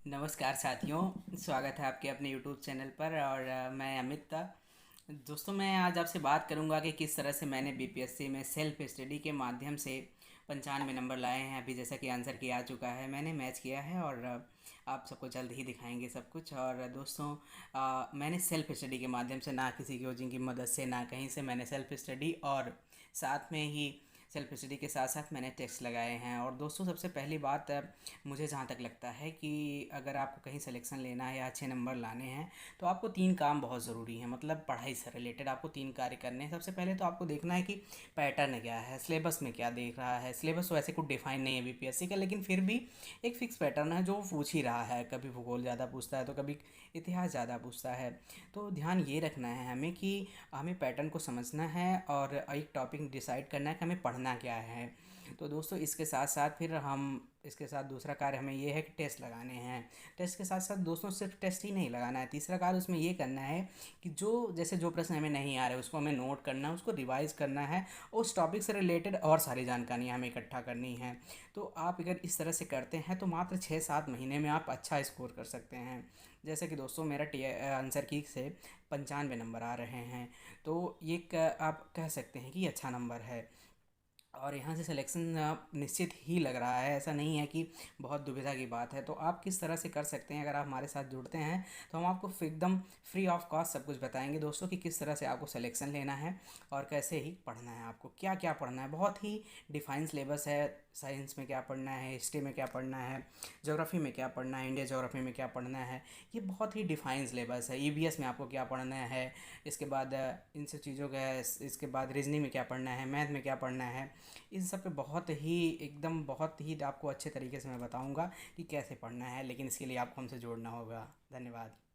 नमस्कार साथियों, स्वागत है आपके अपने यूट्यूब चैनल पर। और मैं अमित था। दोस्तों, मैं आज आपसे बात करूंगा कि किस तरह से मैंने बीपीएससी में सेल्फ स्टडी के माध्यम से 95 नंबर लाए हैं। अभी जैसा कि आंसर किया आ चुका है, मैंने मैच किया है और आप सबको जल्द ही दिखाएंगे सब कुछ। और दोस्तों, मैंने सेल्फ स्टडी के माध्यम से, ना किसी कोचिंग की मदद से, ना कहीं से, मैंने सेल्फ स्टडी और साथ में ही सेल्फ स्टडी के साथ साथ मैंने टेस्ट लगाए हैं। और दोस्तों, सबसे पहली बात, मुझे जहाँ तक लगता है कि अगर आपको कहीं सिलेक्शन लेना है या अच्छे नंबर लाने हैं तो आपको तीन काम बहुत ज़रूरी हैं। मतलब पढ़ाई से रिलेटेड आपको तीन कार्य करने हैं। सबसे पहले तो आपको देखना है कि पैटर्न क्या है, सिलेबस में क्या देख रहा है। सिलेबस वैसे कुछ डिफाइन नहीं है बीपीएससी का, लेकिन फिर भी एक फिक्स पैटर्न है जो वो पूछ ही रहा है। कभी भूगोल ज़्यादा पूछता है तो कभी इतिहास ज़्यादा पूछता है। तो ध्यान ये रखना है हमें कि हमें पैटर्न को समझना है और एक टॉपिक डिसाइड करना है कि हमें पढ़ना क्या है। तो दोस्तों, इसके साथ साथ फिर हम इसके साथ दूसरा कार्य हमें ये है कि टेस्ट लगाने हैं। टेस्ट के साथ साथ दोस्तों, सिर्फ टेस्ट ही नहीं लगाना है, तीसरा कार्य उसमें ये करना है कि जो प्रश्न हमें नहीं आ रहे उसको हमें नोट करना है, उसको रिवाइज करना है। उस टॉपिक से रिलेटेड और सारी जानकारियाँ हमें इकट्ठा करनी है। तो आप अगर इस तरह से करते हैं तो मात्र 6-7 महीने में आप अच्छा स्कोर कर सकते हैं। जैसे कि दोस्तों, मेरा आंसर की से 95 नंबर आ रहे हैं, तो आप कह सकते हैं कि अच्छा नंबर है। और यहाँ से सिलेक्शन निश्चित ही लग रहा है, ऐसा नहीं है कि बहुत दुविधा की बात है। तो आप किस तरह से कर सकते हैं, अगर आप हमारे साथ जुड़ते हैं तो हम आपको एकदम फ्री ऑफ कॉस्ट सब कुछ बताएंगे दोस्तों कि किस तरह से आपको सिलेक्शन लेना है और कैसे ही पढ़ना है, आपको क्या क्या पढ़ना है। बहुत ही डिफाइन सिलेबस है। साइंस में क्या पढ़ना है, हिस्ट्री में क्या पढ़ना है, ज्योग्राफी में क्या पढ़ना है, इंडिया ज्योग्राफी में क्या पढ़ना है, ये बहुत ही डिफाइन सिलेबस है। ईवीएस में आपको क्या पढ़ना है, इसके बाद इन सब चीज़ों का इसके बाद रीजनिंग में क्या पढ़ना है, मैथ में क्या पढ़ना है, इन सब पे बहुत ही आपको अच्छे तरीके से मैं बताऊंगा कि कैसे पढ़ना है। लेकिन इसके लिए आपको हमसे जोड़ना होगा। धन्यवाद।